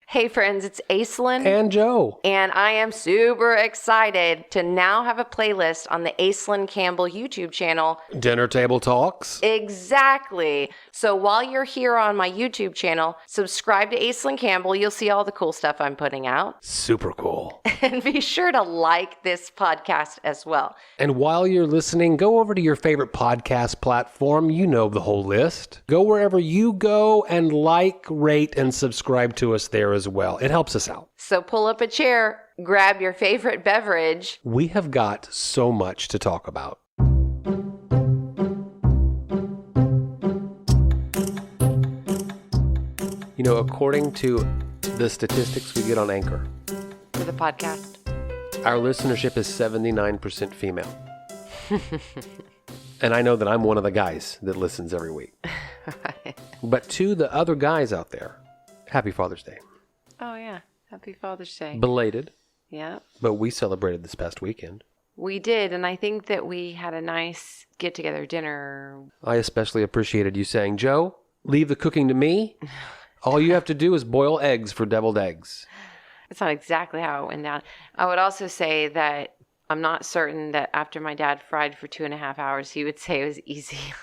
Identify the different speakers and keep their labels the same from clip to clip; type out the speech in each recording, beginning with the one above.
Speaker 1: Hey friends, it's Aislynn.
Speaker 2: And Joe.
Speaker 1: And I am super excited to now have a playlist on the Aislynn Campbell YouTube channel.
Speaker 2: Dinner Table Talks.
Speaker 1: Exactly. So while you're here on my YouTube channel, subscribe to Aislynn Campbell. You'll see all the cool stuff I'm putting out.
Speaker 2: Super cool.
Speaker 1: And be sure to like this podcast as well.
Speaker 2: And while you're listening, go over to your favorite podcast platform. You know the whole list. Go wherever you go and like, rate, and subscribe to us there as well. It helps us out.
Speaker 1: So pull up a chair, grab your favorite beverage.
Speaker 2: We have got so much to talk about. You know, according to the statistics we get on Anchor,
Speaker 1: For the podcast.
Speaker 2: our listenership is 79% female. And I know that I'm one of the guys that listens every week.
Speaker 1: Right.
Speaker 2: But to the other guys out there, happy Father's Day.
Speaker 1: Oh, yeah. Happy Father's Day.
Speaker 2: Belated,
Speaker 1: Yeah.
Speaker 2: but we celebrated this past weekend.
Speaker 1: We did, and I think that we had a nice get-together dinner.
Speaker 2: I especially appreciated you saying, Joe, leave the cooking to me. All you have to do is boil eggs for deviled eggs.
Speaker 1: It's not exactly how it went down. I would also say that I'm not certain that after my dad fried for 2.5 hours, he would say it was easy.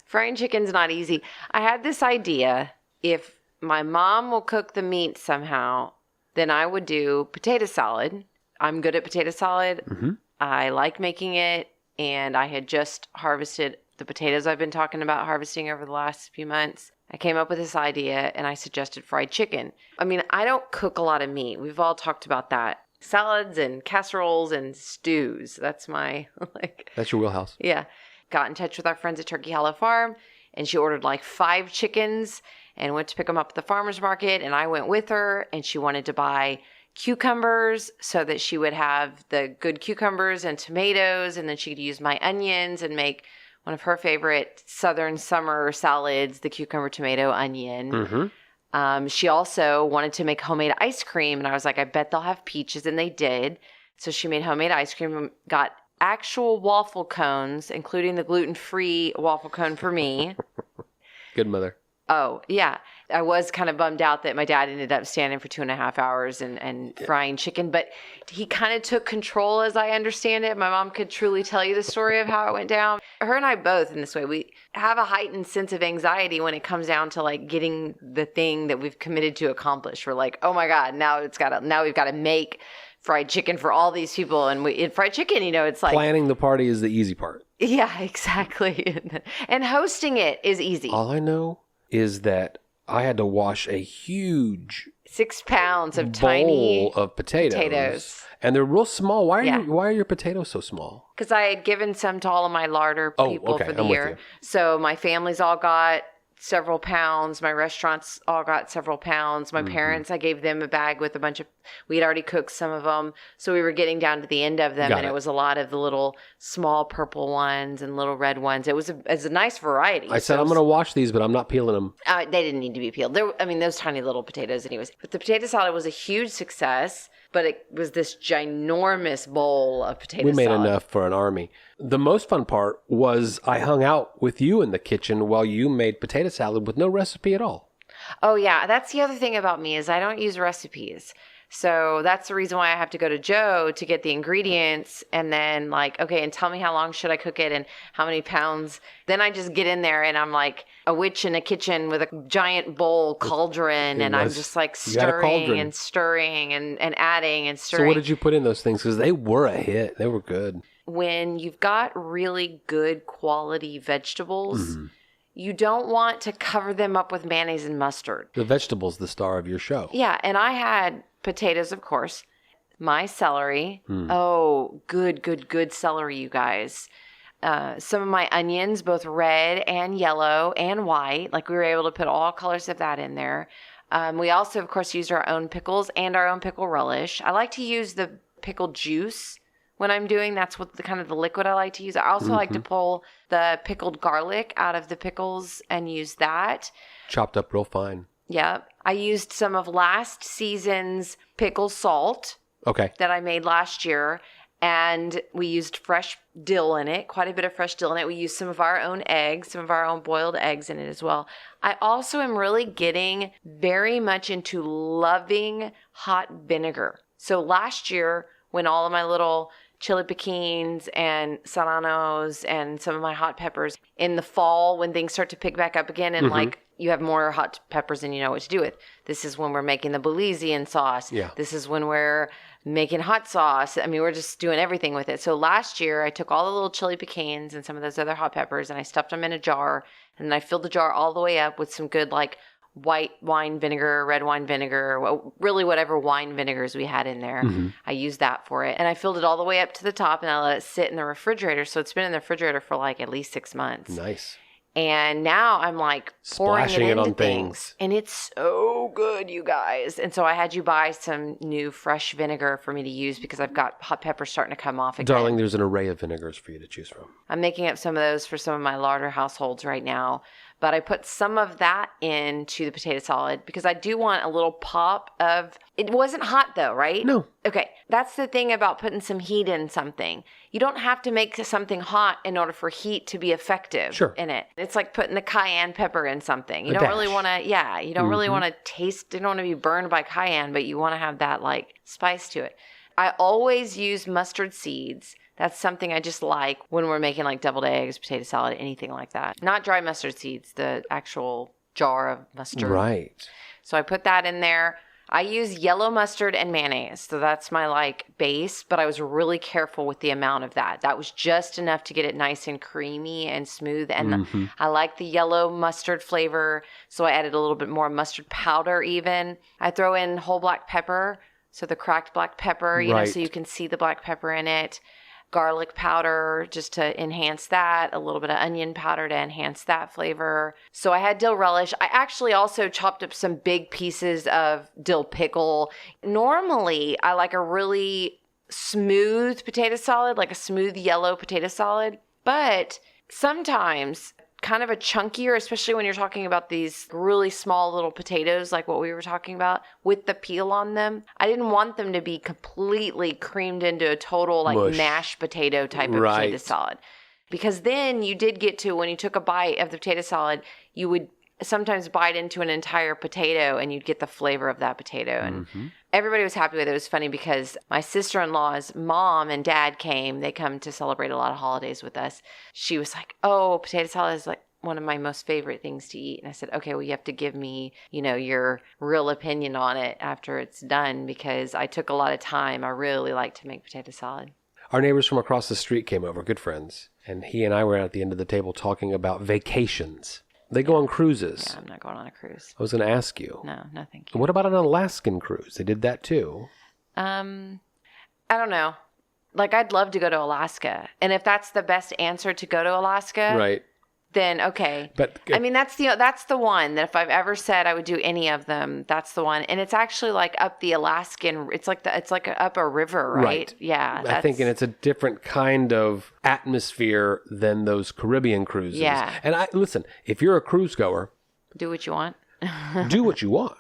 Speaker 1: Frying chicken's not easy. I had this idea, if my mom will cook the meat somehow, then I would do potato salad. I'm good at potato salad.
Speaker 2: Mm-hmm.
Speaker 1: I like making it, and I had just harvested the potatoes I've been talking about harvesting over the last few months. I came up with this idea, and I suggested fried chicken. I mean, I don't cook a lot of meat. We've all talked about that. Salads and casseroles and stews. That's my,
Speaker 2: That's your wheelhouse.
Speaker 1: yeah. Got in touch with our friends at Turkey Hollow Farm, and she ordered like 5 chickens and went to pick them up at the farmer's market, and I went with her, and she wanted to buy cucumbers so that she would have the good cucumbers and tomatoes, and then she could use my onions and make one of her favorite southern summer salads, the cucumber, tomato, onion.
Speaker 2: Mm-hmm.
Speaker 1: She also wanted to make homemade ice cream, and I was like, I bet they'll have peaches, and they did. So she made homemade ice cream, got actual waffle cones, including the gluten-free waffle cone for me.
Speaker 2: Good mother.
Speaker 1: Oh, yeah. I was kind of bummed out that my dad ended up standing for 2.5 hours and frying chicken, but he kind of took control as I understand it. My mom could truly tell you the story of how it went down. Her and I both in this way, we have a heightened sense of anxiety when it comes down to like getting the thing that we've committed to accomplish. We're like, oh my God, now we've got to make fried chicken for all these people. And fried chicken, you know, it's like
Speaker 2: Planning the party is the easy part.
Speaker 1: Yeah, exactly. And hosting it is easy.
Speaker 2: All I know is that I had to wash a huge
Speaker 1: 6 pounds of
Speaker 2: bowl
Speaker 1: tiny
Speaker 2: of potatoes. And they're real small. Why are your potatoes so small?
Speaker 1: Because I had given some to all of my larder people for the
Speaker 2: I'm
Speaker 1: year.
Speaker 2: with you.
Speaker 1: So my family's all got several pounds. My restaurants all got several pounds. My parents, I gave them a bag with a bunch of, we had already cooked some of them. So we were getting down to the end of them. It was a lot of the little small purple ones and little red ones. It was a nice variety.
Speaker 2: I said, I'm going to wash these, but I'm not peeling them.
Speaker 1: They didn't need to be peeled. Those tiny little potatoes anyways. But the potato salad was a huge success. But it was this ginormous bowl of potato salad.
Speaker 2: We made enough for an army. The most fun part was I hung out with you in the kitchen while you made potato salad with no recipe at all.
Speaker 1: Oh, yeah. That's the other thing about me is I don't use recipes. So that's the reason why I have to go to Joe to get the ingredients and then like, okay, and tell me how long should I cook it and how many pounds. Then I just get in there and I'm like a witch in a kitchen with a giant bowl cauldron and I'm just like stirring and stirring and adding and stirring.
Speaker 2: So what did you put in those things? Because they were a hit. They were good.
Speaker 1: When you've got really good quality vegetables, you don't want to cover them up with mayonnaise and mustard.
Speaker 2: The vegetable's the star of your show.
Speaker 1: Yeah, and I had potatoes, of course, my celery. Oh, good celery, you guys. Some of my onions, both red and yellow and white. Like we were able to put all colors of that in there. We also, of course, used our own pickles and our own pickle relish. I like to use the pickle juice when I'm doing. That's what the kind of the liquid I like to use. I also like to pull the pickled garlic out of the pickles and use that.
Speaker 2: Chopped up real fine.
Speaker 1: Yeah. I used some of last season's pickle salt.
Speaker 2: Okay.
Speaker 1: That I made last year. And we used fresh dill in it, quite a bit of fresh dill in it. We used some of our own eggs, some of our own boiled eggs in it as well. I also am really getting very much into loving hot vinegar. So last year, when all of my little chili piquins and serranos and some of my hot peppers in the fall, when things start to pick back up again and like you have more hot peppers than you know what to do with. This is when we're making the Belizean sauce.
Speaker 2: Yeah.
Speaker 1: This is when we're making hot sauce. I mean, we're just doing everything with it. So last year I took all the little chili piquins and some of those other hot peppers and I stuffed them in a jar, and then I filled the jar all the way up with some good like white wine vinegar, red wine vinegar, really whatever wine vinegars we had in there. I used that for it. And I filled it all the way up to the top and I let it sit in the refrigerator. So it's been in the refrigerator for like at least 6 months.
Speaker 2: Nice.
Speaker 1: And now I'm like pouring
Speaker 2: Splashing
Speaker 1: it into
Speaker 2: on
Speaker 1: things. And it's so good, you guys. And so I had you buy some new fresh vinegar for me to use because I've got hot peppers starting to come off again.
Speaker 2: Darling, there's an array of vinegars for you to choose from.
Speaker 1: I'm making up some of those for some of my larger households right now. But I put some of that into the potato salad because I do want a little pop of... It wasn't hot though, right?
Speaker 2: No.
Speaker 1: Okay. That's the thing about putting some heat in something. You don't have to make something hot in order for heat to be effective in it. It's like putting the cayenne pepper in something. You don't really want to... Yeah. You don't really want to taste... You don't want to be burned by cayenne, but you want to have that like spice to it. I always use mustard seeds. That's something I just like when we're making like deviled eggs, potato salad, anything like that. Not dry mustard seeds, the actual jar of mustard.
Speaker 2: Right.
Speaker 1: So I put that in there. I use yellow mustard and mayonnaise. So that's my like base, but I was really careful with the amount of that. That was just enough to get it nice and creamy and smooth. And I like the yellow mustard flavor. So I added a little bit more mustard powder even. I throw in whole black pepper. So the cracked black pepper, you know, so you can see the black pepper in it. Garlic powder just to enhance that, a little bit of onion powder to enhance that flavor. So I had dill relish. I actually also chopped up some big pieces of dill pickle. Normally, I like a really smooth potato salad, like a smooth yellow potato salad. But sometimes kind of a chunkier, especially when you're talking about these really small little potatoes, like what we were talking about, with the peel on them. I didn't want them to be completely creamed into a total like mashed potato type of potato salad. Because then you did get to, when you took a bite of the potato salad, you would sometimes bite into an entire potato and you'd get the flavor of that potato. And everybody was happy with it. It was funny because my sister-in-law's mom and dad came. They come to celebrate a lot of holidays with us. She was like, oh, potato salad is like one of my most favorite things to eat. And I said, okay, well, you have to give me, you know, your real opinion on it after it's done because I took a lot of time. I really like to make potato salad.
Speaker 2: Our neighbors from across the street came over, good friends. And he and I were at the end of the table talking about vacations. They go on cruises.
Speaker 1: Yeah, I'm not going on a cruise.
Speaker 2: I was going to ask you.
Speaker 1: No, thank you.
Speaker 2: What about an Alaskan cruise? They did that too.
Speaker 1: I don't know. Like, I'd love to go to Alaska. And if that's the best answer to go to Alaska,
Speaker 2: right,
Speaker 1: then okay.
Speaker 2: But
Speaker 1: I mean, that's the one that if I've ever said I would do any of them, that's the one. And it's actually like up the Alaskan, it's like up a river, right? Yeah.
Speaker 2: I think, and it's a different kind of atmosphere than those Caribbean cruises.
Speaker 1: Yeah.
Speaker 2: And listen, if you're a cruise goer,
Speaker 1: do what you want.
Speaker 2: do what you want.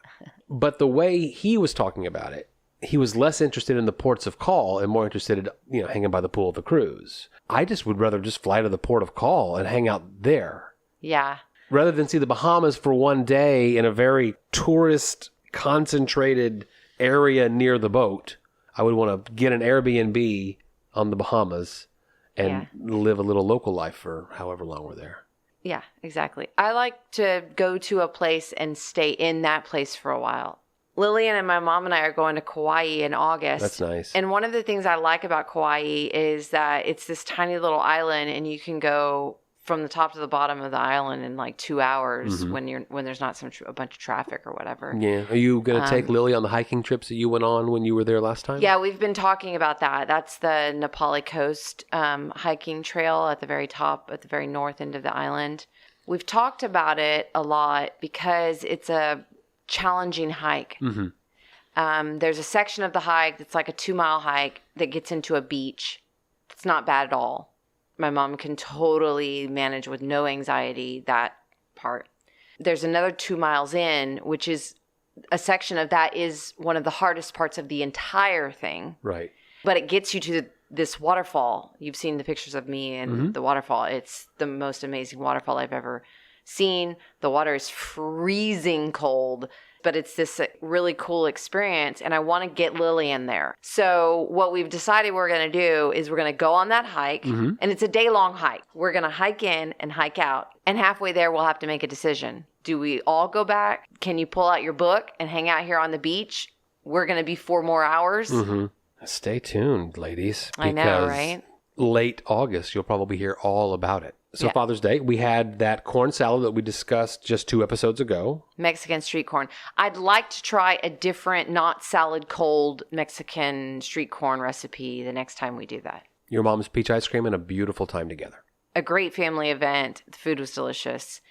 Speaker 2: But the way he was talking about it, he was less interested in the ports of call and more interested in, you know, hanging by the pool of the cruise. I just would rather just fly to the port of call and hang out there.
Speaker 1: Yeah.
Speaker 2: Rather than see the Bahamas for one day in a very tourist concentrated area near the boat, I would want to get an Airbnb on the Bahamas and live a little local life for however long we're there.
Speaker 1: Yeah, exactly. I like to go to a place and stay in that place for a while. Lillian and my mom and I are going to Kauai in August.
Speaker 2: That's nice.
Speaker 1: And one of the things I like about Kauai is that it's this tiny little island and you can go from the top to the bottom of the island in like 2 hours when there's not a bunch of traffic or whatever.
Speaker 2: Yeah. Are you going to take Lily on the hiking trips that you went on when you were there last time?
Speaker 1: Yeah, we've been talking about that. That's the Nepali Coast hiking trail at the very top, at the very north end of the island. We've talked about it a lot because it's a challenging hike. There's a section of the hike that's like a 2-mile hike that gets into a beach. It's not bad at all. My mom can totally manage with no anxiety that part. There's another 2 miles in, which is a section of that is one of the hardest parts of the entire thing.
Speaker 2: Right.
Speaker 1: But it gets you to this waterfall. You've seen the pictures of me and the waterfall. It's the most amazing waterfall I've ever seen. The water is freezing cold, but it's this really cool experience, and I want to get Lily in there. So what we've decided we're going to do is we're going to go on that hike, and it's a day-long hike. We're going to hike in and hike out, and halfway there we'll have to make a decision. Do we all go back? Can you pull out your book and hang out here on the beach? We're going to be 4 more hours.
Speaker 2: Stay tuned, ladies.
Speaker 1: I know, right?
Speaker 2: Late August, you'll probably hear all about it. So Father's Day, we had that corn salad that we discussed just 2 episodes ago.
Speaker 1: Mexican street corn. I'd like to try a different, not salad cold Mexican street corn recipe the next time we do that.
Speaker 2: Your mom's peach ice cream and a beautiful time together.
Speaker 1: A great family event. The food was delicious.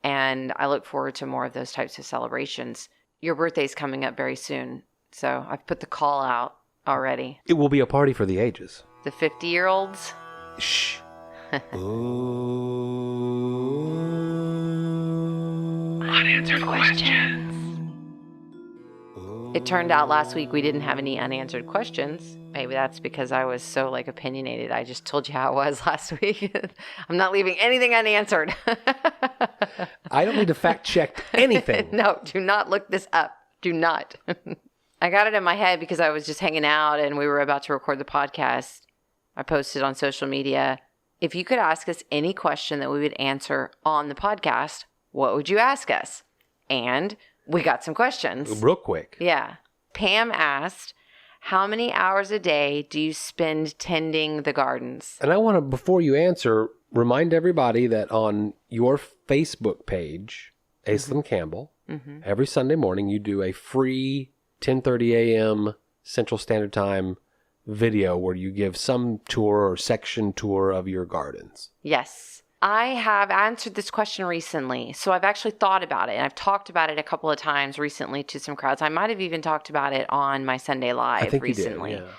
Speaker 1: And I look forward to more of those types of celebrations. Your birthday's coming up very soon. So I've put the call out already.
Speaker 2: It will be a party for the ages.
Speaker 1: The 50-year-olds.
Speaker 2: Shh.
Speaker 3: Unanswered questions.
Speaker 1: It turned out last week we didn't have any unanswered questions. Maybe that's because I was so opinionated. I just told you how it was last week. I'm not leaving anything unanswered.
Speaker 2: I don't need to fact check anything.
Speaker 1: No, do not look this up. Do not. I got it in my head because I was just hanging out and we were about to record the podcast. I posted on social media. If you could ask us any question that we would answer on the podcast, what would you ask us? And we got some questions.
Speaker 2: Real quick.
Speaker 1: Yeah. Pam asked, how many hours a day do you spend tending the gardens?
Speaker 2: And I want to, before you answer, remind everybody that on your Facebook page, Aislynn Campbell, every Sunday morning you do a free 10:30 a.m. Central Standard Time video where you give some tour or section tour of your gardens.
Speaker 1: Yes. I have answered this question recently, so I've actually thought about it, and I've talked about it a couple of times recently to some crowds. I might have even talked about it on my Sunday Live recently.
Speaker 2: You did, yeah.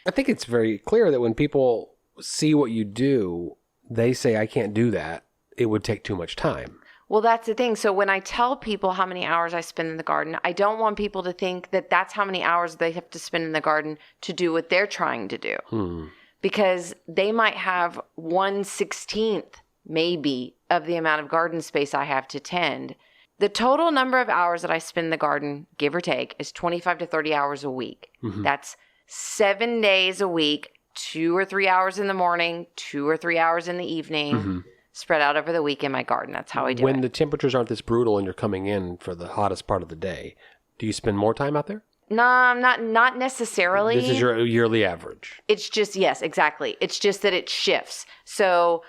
Speaker 2: I think it's very clear that when people see what you do, they say, I can't do that. It would take too much time.
Speaker 1: Well, that's the thing. So when I tell people how many hours I spend in the garden, I don't want people to think that that's how many hours they have to spend in the garden to do what they're trying to do. Because they might have 1/16th, maybe, of the amount of garden space I have to tend. The total number of hours that I spend in the garden, give or take, is 25 to 30 hours a week. That's 7 days a week, 2 or 3 hours in the morning, 2 or 3 hours in the evening. Spread out over the week in my garden. That's how I do it.
Speaker 2: When the temperatures aren't this brutal and you're coming in for the hottest part of the day, do you spend more time out there?
Speaker 1: No, not necessarily.
Speaker 2: This is your yearly average.
Speaker 1: It's just, yes, exactly. It's just that it shifts. So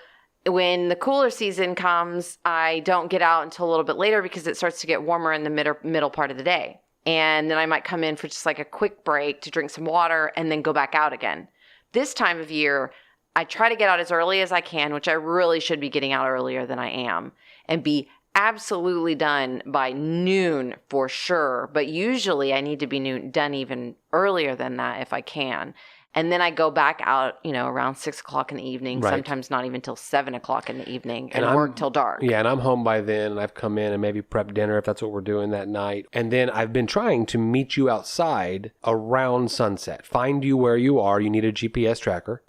Speaker 1: when the cooler season comes, I don't get out until a little bit later because it starts to get warmer in the middle part of the day. And then I might come in for just a quick break to drink some water and then go back out again. This time of year, I try to get out as early as I can, which I really should be getting out earlier than I am, and be absolutely done by noon for sure. But usually I need to be done even earlier than that if I can. And then I go back out, around 6 o'clock in the evening, sometimes not even till 7 o'clock in the evening, and work till dark.
Speaker 2: Yeah, and I'm home by then, and I've come in and maybe prep dinner if that's what we're doing that night. And then I've been trying to meet you outside around sunset. Find you where you are. You need a GPS tracker,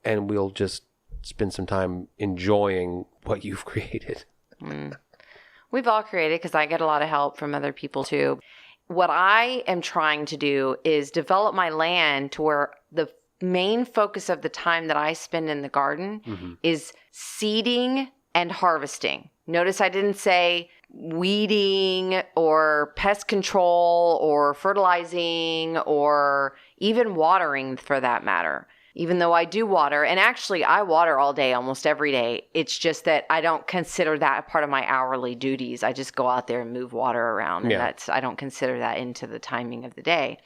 Speaker 2: and we'll just spend some time enjoying what you've created.
Speaker 1: We've all created, because I get a lot of help from other people too. What I am trying to do is develop my land to where the main focus of the time that I spend in the garden is seeding and harvesting. Notice I didn't say weeding or pest control or fertilizing or even watering for that matter. Even though I do water, and actually I water all day, almost every day. It's just that I don't consider that a part of my hourly duties. I just go out there and move water around, and I don't consider that into the timing of the day.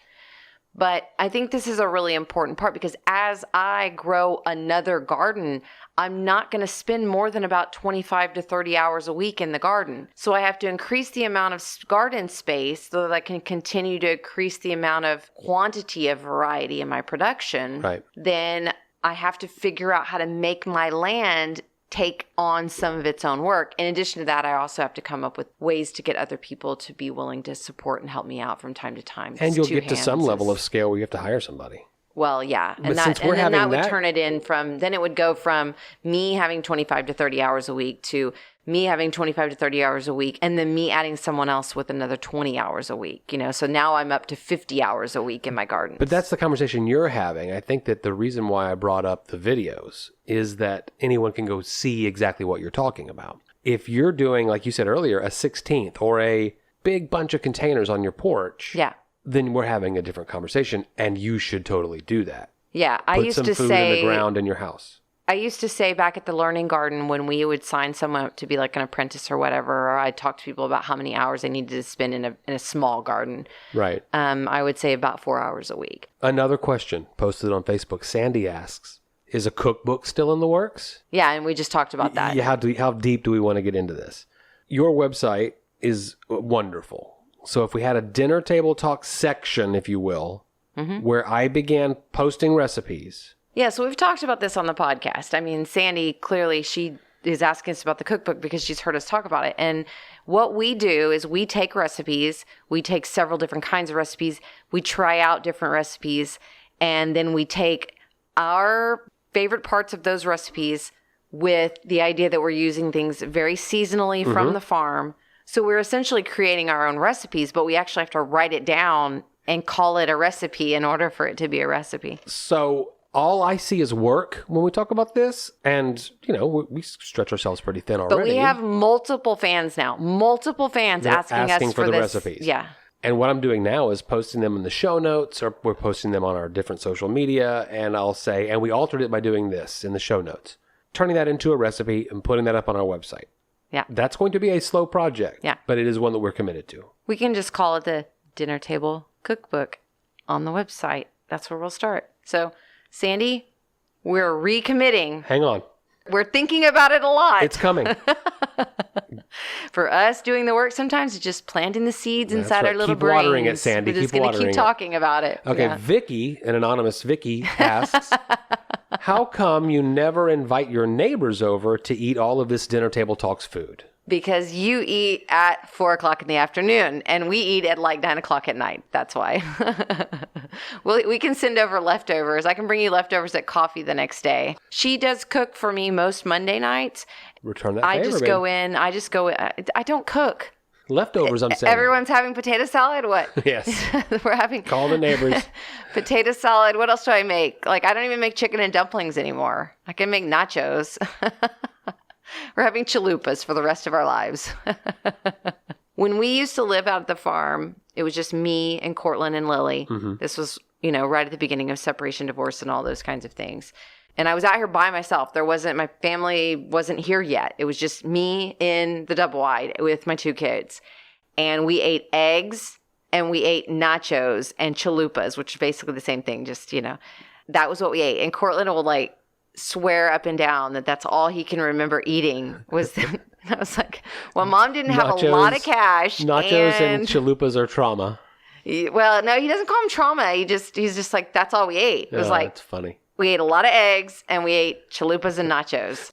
Speaker 1: But I think this is a really important part because as I grow another garden, I'm not going to spend more than about 25 to 30 hours a week in the garden. So I have to increase the amount of garden space so that I can continue to increase the amount of quantity of variety in my production.
Speaker 2: Right.
Speaker 1: Then I have to figure out how to make my land take on some of its own work. In addition to that, I also have to come up with ways to get other people to be willing to support and help me out from time to time.
Speaker 2: And you'll get to some level of scale where you have to hire somebody.
Speaker 1: Well, yeah.
Speaker 2: But since we're
Speaker 1: then
Speaker 2: having
Speaker 1: that would
Speaker 2: that-
Speaker 1: turn it in from, then it would go from me having 25 to 30 hours a week to me having 25 to 30 hours a week, and then me adding someone else with another 20 hours a week, you know? So now I'm up to 50 hours a week in my garden.
Speaker 2: But that's the conversation you're having. I think that the reason why I brought up the videos is that anyone can go see exactly what you're talking about. If you're doing, like you said earlier, a 16th or a big bunch of containers on your porch,
Speaker 1: Yeah.
Speaker 2: then we're having a different conversation, and you should totally do that.
Speaker 1: Yeah. I
Speaker 2: Put
Speaker 1: used
Speaker 2: some
Speaker 1: to
Speaker 2: food
Speaker 1: say,
Speaker 2: in the ground in your house.
Speaker 1: I used to say back at the Learning Garden when we would sign someone up to be like an apprentice or whatever, or I'd talk to people about how many hours they needed to spend in a small garden.
Speaker 2: Right.
Speaker 1: I would say about 4 hours a week.
Speaker 2: Another question posted on Facebook. Sandy asks, is a cookbook still in the works?
Speaker 1: Yeah, and we just talked about that.
Speaker 2: Yeah, how deep do we want to get into this? Your website is wonderful. So if we had a dinner table talk section, if you will, where I began posting recipes.
Speaker 1: Yeah, so we've talked about this on the podcast. I mean, Sandy, clearly she is asking us about the cookbook because she's heard us talk about it. And what we do is we take recipes, we take several different kinds of recipes, we try out different recipes, and then we take our favorite parts of those recipes with the idea that we're using things very seasonally from the farm. So we're essentially creating our own recipes, but we actually have to write it down and call it a recipe in order for it to be a recipe.
Speaker 2: So all I see is work when we talk about this. And, you know, we stretch ourselves pretty thin already.
Speaker 1: But we have multiple fans now. Multiple fans
Speaker 2: They're
Speaker 1: asking us for
Speaker 2: the
Speaker 1: this.
Speaker 2: recipes.
Speaker 1: Yeah.
Speaker 2: And what I'm doing now is posting them in the show notes, or we're posting them on our different social media. And I'll say, and we altered it by doing this in the show notes, turning that into a recipe and putting that up on our website.
Speaker 1: Yeah.
Speaker 2: That's going to be a slow project.
Speaker 1: Yeah.
Speaker 2: But it is one that we're committed to.
Speaker 1: We can just call it the Dinner Table Cookbook on the website. That's where we'll start. So, Sandy, we're recommitting.
Speaker 2: Hang on.
Speaker 1: We're thinking about it a lot.
Speaker 2: It's coming.
Speaker 1: For us, doing the work sometimes is just planting the seeds
Speaker 2: That's
Speaker 1: inside
Speaker 2: right.
Speaker 1: our little
Speaker 2: Keep
Speaker 1: brains.
Speaker 2: watering it, Sandy.
Speaker 1: We're just
Speaker 2: Keep
Speaker 1: going to
Speaker 2: watering
Speaker 1: keep
Speaker 2: it.
Speaker 1: talking about it.
Speaker 2: Okay,
Speaker 1: Yeah.
Speaker 2: Vicki, an anonymous Vicki, asks, how come you never invite your neighbors over to eat all of this Dinner Table Talks food?
Speaker 1: Because you eat at 4 o'clock in the afternoon and we eat at like 9 o'clock at night. That's why. We can send over leftovers. I can bring you leftovers at coffee the next day. She does cook for me most Monday nights.
Speaker 2: Return that
Speaker 1: I
Speaker 2: favor,
Speaker 1: just
Speaker 2: babe.
Speaker 1: go in. I don't cook.
Speaker 2: Leftovers, I'm saying.
Speaker 1: Everyone's having potato salad. What?
Speaker 2: Yes.
Speaker 1: We're having
Speaker 2: Call the neighbors.
Speaker 1: potato salad. What else do I make? Like, I don't even make chicken and dumplings anymore. I can make nachos. We're having chalupas for the rest of our lives. When we used to live out at the farm, it was just me and Cortland and Lily. This was, right at the beginning of separation, divorce, and all those kinds of things. And I was out here by myself. My family wasn't here yet. It was just me in the double wide with my 2 kids. And we ate eggs and we ate nachos and chalupas, which is basically the same thing. Just, that was what we ate. And Cortland will swear up and down that that's all he can remember eating was that. I was like, well, Mom didn't have a lot of cash.
Speaker 2: Nachos and chalupas are trauma.
Speaker 1: Well, no, he doesn't call them trauma. He's just like, that's all we ate. It was
Speaker 2: That's funny.
Speaker 1: We ate a lot of eggs and we ate chalupas and nachos.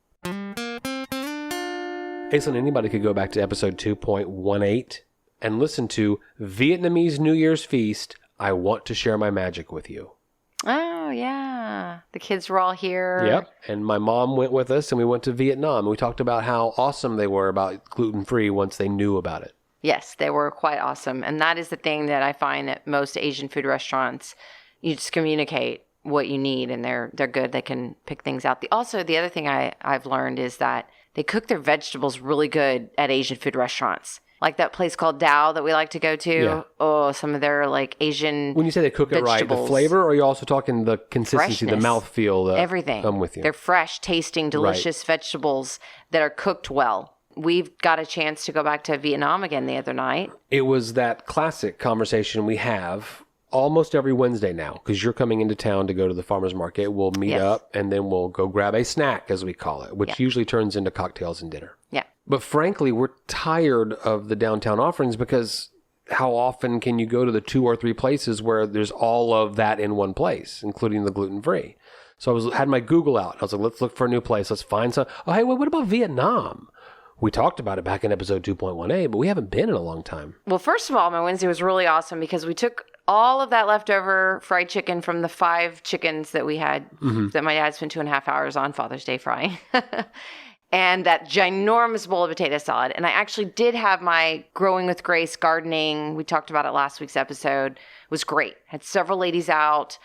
Speaker 2: Aislynn, anybody could go back to episode 2.18 and listen to Vietnamese New Year's Feast, I Want to Share My Magic with You.
Speaker 1: Oh, yeah. The kids were all here.
Speaker 2: Yep. And my mom went with us and we went to Vietnam. We talked about how awesome they were about gluten-free once they knew about it.
Speaker 1: Yes, they were quite awesome. And that is the thing that I find at most Asian food restaurants. You just communicate what you need and they're good. They can pick things out. Also, the other thing I've learned is that they cook their vegetables really good at Asian food restaurants. Like that place called Dao that we like to go to.
Speaker 2: Yeah.
Speaker 1: Oh, some of their like
Speaker 2: When you say they cook it right, the
Speaker 1: vegetables.
Speaker 2: flavor, or are you also talking the consistency,
Speaker 1: Freshness.
Speaker 2: the mouthfeel?
Speaker 1: Everything.
Speaker 2: I'm with you.
Speaker 1: They're fresh, tasting, delicious vegetables that are cooked well. We've got a chance to go back to Vietnam again the other night.
Speaker 2: It was that classic conversation we have almost every Wednesday now, because you're coming into town to go to the farmer's market. We'll meet
Speaker 1: Yes.
Speaker 2: up and then we'll go grab a snack, as we call it, which usually turns into cocktails and dinner.
Speaker 1: Yeah.
Speaker 2: But frankly, we're tired of the downtown offerings because how often can you go to the 2 or 3 places where there's all of that in one place, including the gluten-free? So I had my Google out. I was like, let's look for a new place. Let's find some. Oh, hey, what about Vietnam? We talked about it back in episode 2.18, but we haven't been in a long time.
Speaker 1: Well, first of all, my Wednesday was really awesome because we took all of that leftover fried chicken from the 5 chickens that we had that my dad spent 2.5 hours on Father's Day frying. And that ginormous bowl of potato salad. And I actually did have my Growing with Grace gardening. We talked about it last week's episode. It was great. Had several ladies out.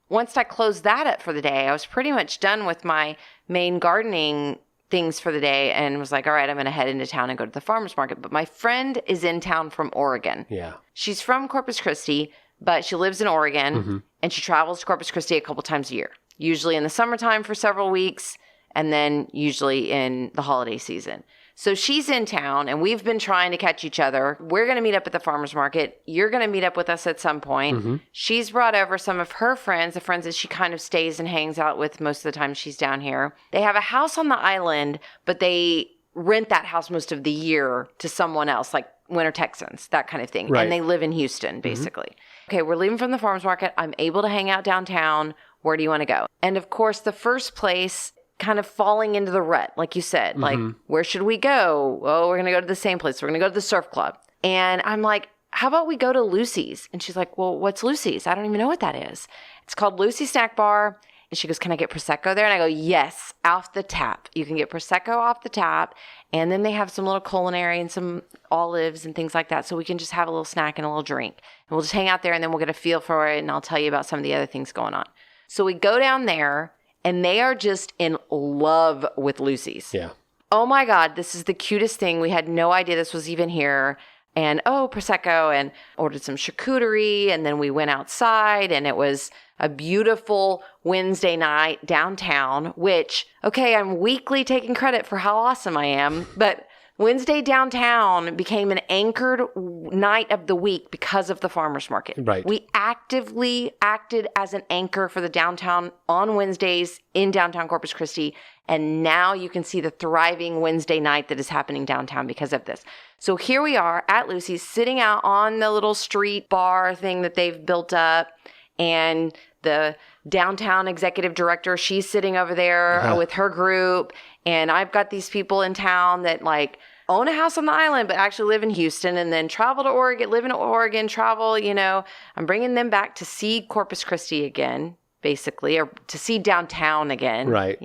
Speaker 1: Once I closed that up for the day, I was pretty much done with my main gardening things for the day and was like, all right, I'm going to head into town and go to the farmer's market. But my friend is in town from Oregon.
Speaker 2: Yeah.
Speaker 1: She's from Corpus Christi, but she lives in Oregon and she travels to Corpus Christi a couple times a year, usually in the summertime for several weeks and then usually in the holiday season. So she's in town and we've been trying to catch each other. We're going to meet up at the farmer's market. You're going to meet up with us at some point. She's brought over some of her friends, the friends that she kind of stays and hangs out with most of the time she's down here. They have a house on the island, but they rent that house most of the year to someone else, like Winter Texans, that kind of thing.
Speaker 2: Right.
Speaker 1: And they live in Houston, basically. Okay, we're leaving from the farmer's market. I'm able to hang out downtown. Where do you want to go? And of course, the first place kind of falling into the rut, like you said, like, where should we go? Oh, we're going to go to the same place. We're going to go to the surf club. And I'm like, how about we go to Lucy's? And she's like, well, what's Lucy's? I don't even know what that is. It's called Lucy's Snack Bar. And she goes, can I get Prosecco there? And I go, yes, off the tap. You can get Prosecco off the tap. And then they have some little culinary and some olives and things like that. So we can just have a little snack and a little drink. And we'll just hang out there and then we'll get a feel for it. And I'll tell you about some of the other things going on. So we go down there. And they are just in love with Lucy's.
Speaker 2: Yeah.
Speaker 1: Oh my God, this is the cutest thing. We had no idea this was even here. And Prosecco, and ordered some charcuterie. And then we went outside and it was a beautiful Wednesday night downtown, which, okay, I'm weekly taking credit for how awesome I am. But Wednesday downtown became an anchored night of the week because of the farmer's market.
Speaker 2: Right.
Speaker 1: We actively acted as an anchor for the downtown on Wednesdays in downtown Corpus Christi. And now you can see the thriving Wednesday night that is happening downtown because of this. So here we are at Lucy's, sitting out on the little street bar thing that they've built up. And the downtown executive director, she's sitting over there with her group. And I've got these people in town that like own a house on the island, but actually live in Houston and then travel to Oregon, live in Oregon, travel, I'm bringing them back to see Corpus Christi again, basically, or to see downtown again.
Speaker 2: Right.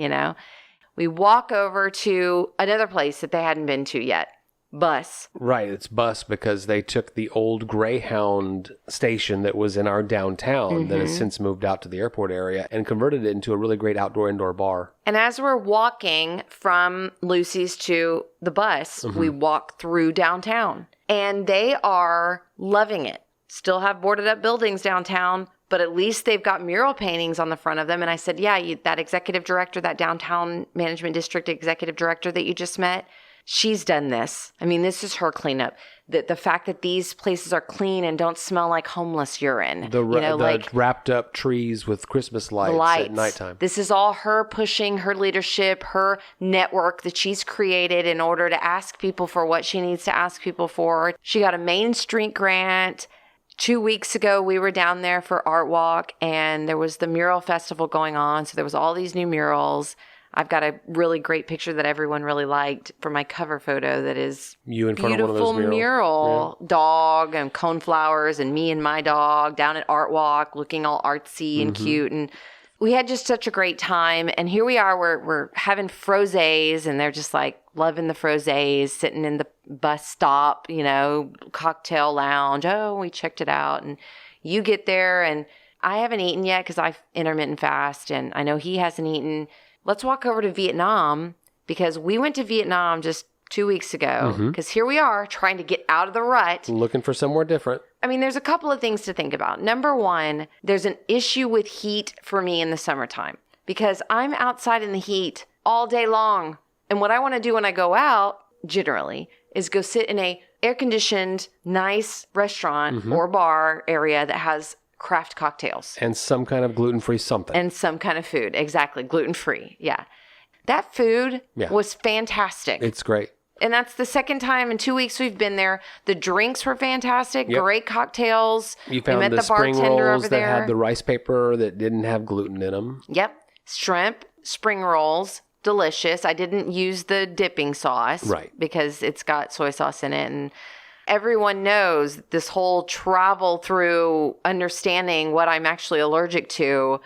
Speaker 1: We walk over to another place that they hadn't been to yet. Bus.
Speaker 2: Right, it's bus because they took the old Greyhound station that was in our downtown that has since moved out to the airport area and converted it into a really great outdoor-indoor bar.
Speaker 1: And as we're walking from Lucy's to the bus, we walk through downtown. And they are loving it. Still have boarded up buildings downtown, but at least they've got mural paintings on the front of them. And I said, yeah, that executive director, that downtown management district executive director that you just met, she's done this. I mean, this is her cleanup. The fact that these places are clean and don't smell like homeless urine.
Speaker 2: The wrapped up trees with Christmas lights at nighttime.
Speaker 1: This is all her pushing her leadership, her network that she's created in order to ask people for what she needs to ask people for. She got a Main Street grant. 2 weeks ago, we were down there for Art Walk, and there was the mural festival going on. So there was all these new murals. I've got a really great picture that everyone really liked for my cover photo that is
Speaker 2: you in front
Speaker 1: beautiful
Speaker 2: of one of those
Speaker 1: mural dog and coneflowers and me and my dog down at Art Walk looking all artsy and cute. And we had just such a great time. And here we are, we're having frosés and they're just like loving the frosés, sitting in the bus stop, cocktail lounge. Oh, we checked it out. And you get there and I haven't eaten yet because I intermittent fast and I know he hasn't eaten. Let's walk over to Vietnam because we went to Vietnam just 2 weeks ago because here we are trying to get out of the rut.
Speaker 2: Looking for somewhere different.
Speaker 1: I mean, there's a couple of things to think about. Number one, there's an issue with heat for me in the summertime because I'm outside in the heat all day long. And what I want to do when I go out, generally, is go sit in a air-conditioned, nice restaurant or bar area that has craft cocktails.
Speaker 2: And some kind of gluten-free something.
Speaker 1: And some kind of food. Exactly. Gluten-free. Yeah. That food was fantastic.
Speaker 2: It's great.
Speaker 1: And that's the second time in 2 weeks we've been there. The drinks were fantastic. Yep. Great cocktails.
Speaker 2: You found
Speaker 1: we met
Speaker 2: the spring
Speaker 1: bartender
Speaker 2: rolls
Speaker 1: over
Speaker 2: that
Speaker 1: there.
Speaker 2: had the rice paper that didn't have gluten in them.
Speaker 1: Yep. Shrimp, spring rolls, delicious. I didn't use the dipping sauce.
Speaker 2: Right.
Speaker 1: Because it's got soy sauce in it. And everyone knows this whole travel through understanding what I'm actually allergic to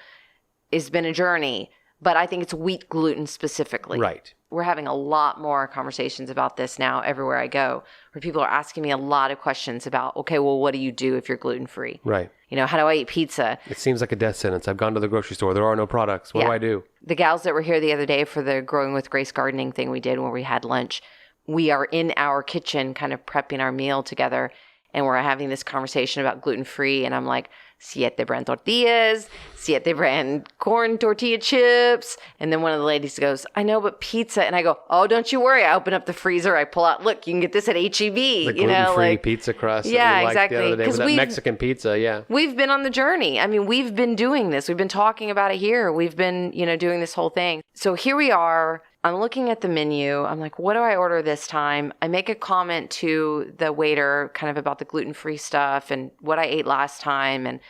Speaker 1: has been a journey. But I think it's wheat gluten specifically.
Speaker 2: Right.
Speaker 1: We're having a lot more conversations about this now everywhere I go, where people are asking me a lot of questions about, okay, well, what do you do if you're gluten-free?
Speaker 2: Right.
Speaker 1: You know, how do I eat pizza?
Speaker 2: It seems like a death sentence. I've gone to the grocery store. There are no products. What do I do?
Speaker 1: The gals that were here the other day for the Growing with Grace gardening thing we did where we had lunch, we are in our kitchen kind of prepping our meal together, and we're having this conversation about gluten-free, and I'm like, siete bran tortillas, siete bran corn tortilla chips. And then one of the ladies goes, I know, but pizza. And I go, oh, don't you worry. I open up the freezer. I pull out, look, you can get this at H-E-B.
Speaker 2: The gluten-free pizza crust.
Speaker 1: Yeah,
Speaker 2: that we
Speaker 1: exactly.
Speaker 2: The other day with that Mexican pizza, yeah.
Speaker 1: We've been on the journey. I mean, we've been doing this. We've been talking about it here. We've been, doing this whole thing. So here we are. I'm looking at the menu. I'm like, what do I order this time? I make a comment to the waiter kind of about the gluten-free stuff and what I ate last time. And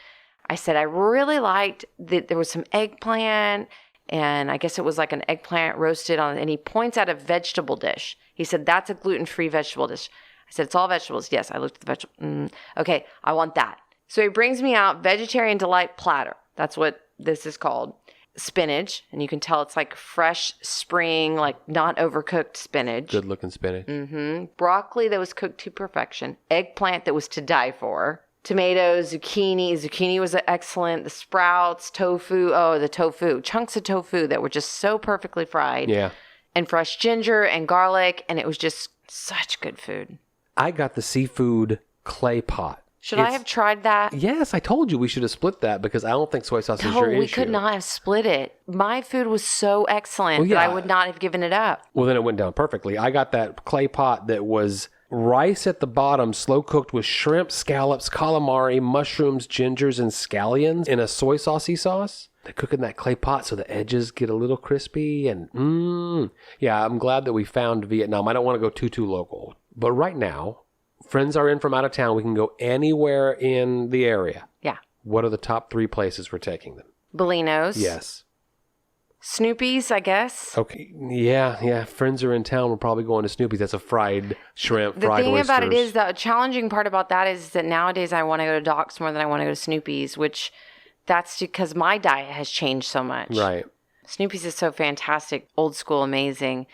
Speaker 1: I said, I really liked that there was some eggplant, and I guess it was like an eggplant roasted on, and he points at a vegetable dish. He said, that's a gluten-free vegetable dish. I said, it's all vegetables. Yes, I looked at the vegetable. Okay, I want that. So he brings me out Vegetarian Delight Platter. That's what this is called. Spinach, and you can tell it's like fresh spring, like not overcooked spinach.
Speaker 2: Good looking spinach.
Speaker 1: Broccoli that was cooked to perfection. Eggplant that was to die for. Tomatoes, zucchini. Zucchini was excellent. The sprouts, tofu. Oh, the tofu. Chunks of tofu that were just so perfectly fried.
Speaker 2: Yeah.
Speaker 1: And fresh ginger and garlic, and it was just such good food.
Speaker 2: I got the seafood clay pot.
Speaker 1: Should I have tried that?
Speaker 2: Yes, I told you we should have split that because I don't think soy sauce is your issue.
Speaker 1: No, we could not have split it. My food was so excellent that I would not have given it up.
Speaker 2: Well, then it went down perfectly. I got that clay pot that was rice at the bottom, slow cooked with shrimp, scallops, calamari, mushrooms, gingers, and scallions in a soy saucy sauce. They cook in that clay pot so the edges get a little crispy and yeah, I'm glad that we found Vietnam. I don't want to go too local. But right now, friends are in from out of town. We can go anywhere in the area.
Speaker 1: Yeah.
Speaker 2: What are the top 3 places we're taking them?
Speaker 1: Bellino's.
Speaker 2: Yes.
Speaker 1: Snoopy's, I guess.
Speaker 2: Okay. Yeah. Friends are in town. We're probably going to Snoopy's. That's a fried shrimp, fried oysters.
Speaker 1: The thing about it is, the challenging part about that is that nowadays I want to go to Doc's more than I want to go to Snoopy's, which that's because my diet has changed so much.
Speaker 2: Right.
Speaker 1: Snoopy's is so fantastic, old school, amazing.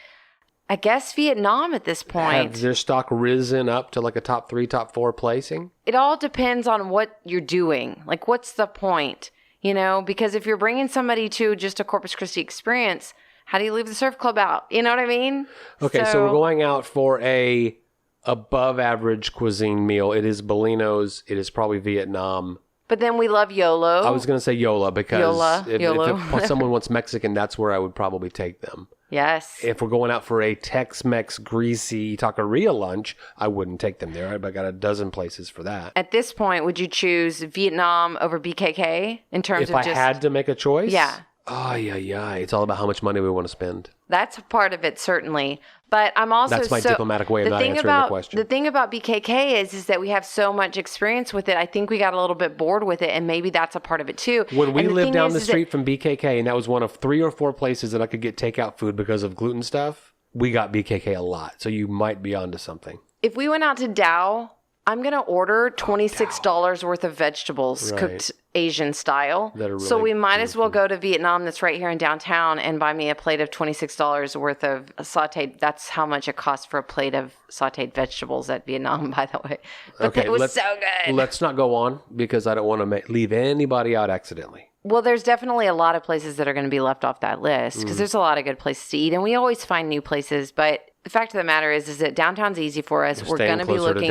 Speaker 1: I guess Vietnam at this point.
Speaker 2: Has their stock risen up to like a top 3, top 4 placing?
Speaker 1: It all depends on what you're doing. Like, what's the point? Because if you're bringing somebody to just a Corpus Christi experience, how do you leave the surf club out? You know what I mean?
Speaker 2: Okay, so we're going out for a above average cuisine meal. It is Bellino's. It is probably Vietnam.
Speaker 1: But then we love YOLO.
Speaker 2: I was going to say Yola because
Speaker 1: YOLO.
Speaker 2: if someone wants Mexican, that's where I would probably take them.
Speaker 1: Yes.
Speaker 2: If we're going out for a Tex-Mex greasy taqueria lunch, I wouldn't take them there. I got a dozen places for that.
Speaker 1: At this point, would you choose Vietnam over BKK in terms
Speaker 2: of just... If I had to make a choice?
Speaker 1: Yeah.
Speaker 2: Oh, yeah. It's all about how much money we want to spend.
Speaker 1: That's a part of it, certainly. But I'm also...
Speaker 2: That's my diplomatic way of not answering the question.
Speaker 1: The thing about BKK is that we have so much experience with it. I think we got a little bit bored with it, and maybe that's a part of it, too.
Speaker 2: When we lived down the street from BKK, and that was one of 3 or 4 places that I could get takeout food because of gluten stuff, we got BKK a lot. So you might be onto something.
Speaker 1: If we went out to Dow, I'm going to order $26 worth of vegetables cooked Asian style.
Speaker 2: Really
Speaker 1: so we might as well go to Vietnam that's right here in downtown and buy me a plate of $26 worth of sauteed. That's how much it costs for a plate of sauteed vegetables at Vietnam, by the way. But it was so good.
Speaker 2: Let's not go on because I don't want to leave anybody out accidentally.
Speaker 1: Well, there's definitely a lot of places that are going to be left off that list because there's a lot of good places to eat, and we always find new places. But the fact of the matter is that downtown's easy for us. We're going to be looking,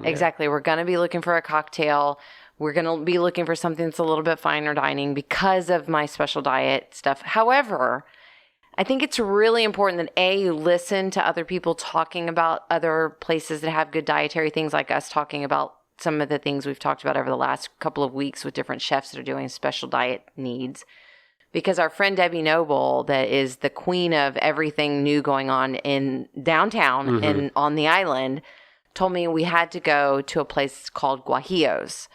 Speaker 1: exactly. We're going to be looking for a cocktail. We're going to be looking for something that's a little bit finer dining because of my special diet stuff. However, I think it's really important that you listen to other people talking about other places that have good dietary things, like us talking about some of the things we've talked about over the last couple of weeks with different chefs that are doing special diet needs. Because our friend Debbie Noble, that is the queen of everything new going on in downtown and on the island, told me we had to go to a place called Guajillos.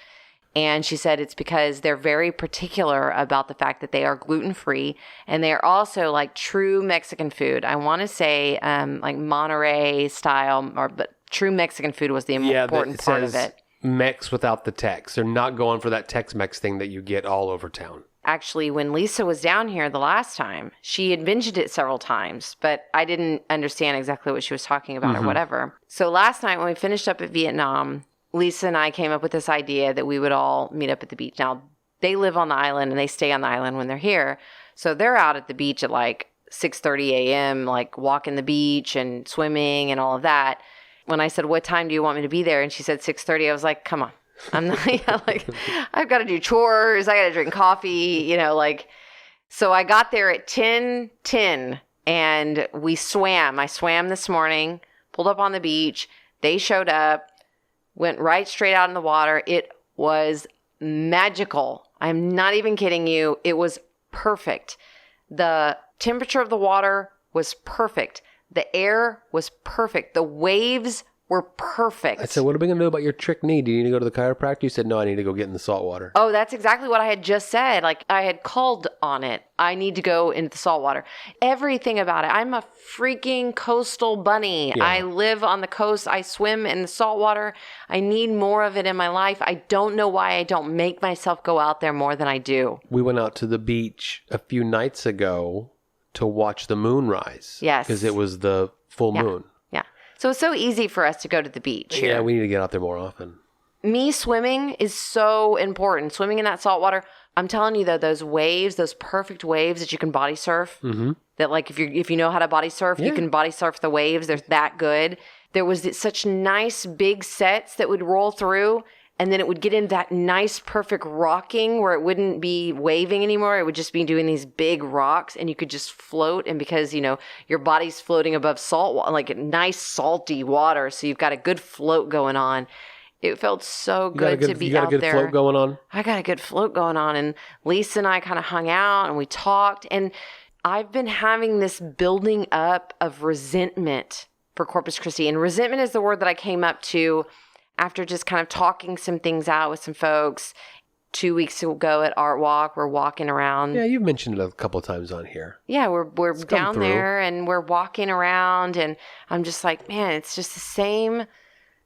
Speaker 1: And she said it's because they're very particular about the fact that they are gluten-free, and they are also like true Mexican food. I want to say like Monterey style, but true Mexican food was the important part of it.
Speaker 2: Mex without the Tex. They're not going for that Tex-Mex thing that you get all over town.
Speaker 1: Actually, when Lisa was down here the last time, she had mentioned it several times, but I didn't understand exactly what she was talking about or whatever. So last night when we finished up at Vietnam, Lisa and I came up with this idea that we would all meet up at the beach. Now, they live on the island and they stay on the island when they're here. So they're out at the beach at like 6:30 a.m., like walking the beach and swimming and all of that. When I said, what time do you want me to be there? And she said 6:30. I was like, come on. I'm not, I've got to do chores. I got to drink coffee, So I got there at 10:10 and we swam. I swam this morning, pulled up on the beach. They showed up. Went right straight out in the water. It was magical. I'm not even kidding you. It was perfect. The temperature of the water was perfect. The air was perfect. The waves were perfect.
Speaker 2: I said, what are we going to do about your trick knee? Do you need to go to the chiropractor? You said, no, I need to go get in the salt water.
Speaker 1: Oh, that's exactly what I had just said. Like, I had called on it. I need to go into the salt water. Everything about it. I'm a freaking coastal bunny.
Speaker 2: Yeah.
Speaker 1: I live on the coast. I swim in the salt water. I need more of it in my life. I don't know why I don't make myself go out there more than I do.
Speaker 2: We went out to the beach a few nights ago to watch the moon rise.
Speaker 1: Yes.
Speaker 2: Because it was the full moon.
Speaker 1: Yeah. So it's so easy for us to go to the beach here.
Speaker 2: Yeah, we need to get out there more often.
Speaker 1: Me swimming is so important. Swimming in that salt water. I'm telling you though, those waves, those perfect waves that you can body surf, that like if you know how to body surf, you can body surf the waves. They're that good. There was such nice big sets that would roll through, and then it would get in that nice perfect rocking where it wouldn't be waving anymore. It would just be doing these big rocks, and you could just float. And because your body's floating above salt water, like nice salty water, so you've got a good float going on. It felt so good to be out there.
Speaker 2: You got a good float going on?
Speaker 1: I got a good float going on. And Lisa and I kind of hung out and we talked. And I've been having this building up of resentment for Corpus Christi. And resentment is the word that I came up to after just kind of talking some things out with some folks. 2 weeks ago at Art Walk, we're walking around.
Speaker 2: Yeah, you've mentioned it a couple of times on here.
Speaker 1: Yeah, we're down there and we're walking around. And I'm just like, man, it's just the same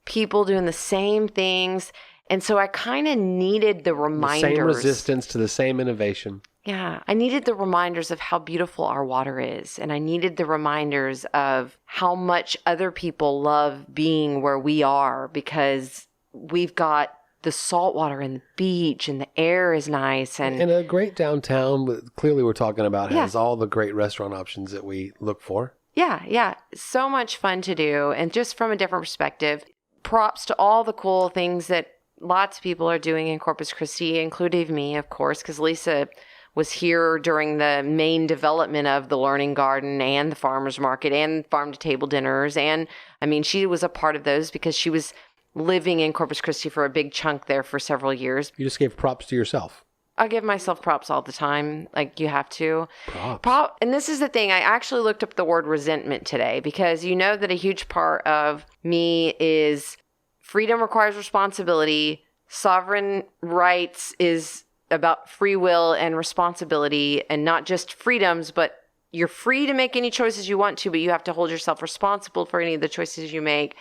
Speaker 1: people doing the same things. And so I kind of needed the reminders.
Speaker 2: The same resistance to the same innovation.
Speaker 1: Yeah. I needed the reminders of how beautiful our water is. And I needed the reminders of how much other people love being where we are, because we've got the salt water and the beach and the air is nice. And
Speaker 2: a great downtown, clearly we're talking about, has all the great restaurant options that we look for.
Speaker 1: Yeah. So much fun to do. And just from a different perspective, props to all the cool things that lots of people are doing in Corpus Christi, including me, of course, because Lisa was here during the main development of the Learning Garden and the farmers market and farm-to-table dinners. And, I mean, she was a part of those because she was living in Corpus Christi for a big chunk there for several years.
Speaker 2: You just gave props to yourself.
Speaker 1: I give myself props all the time. Like, you have to.
Speaker 2: Props.
Speaker 1: And this is the thing. I actually looked up the word resentment today because you know that a huge part of me is freedom requires responsibility. Sovereign rights is about free will and responsibility, and not just freedoms, but you're free to make any choices you want to, but you have to hold yourself responsible for any of the choices you make.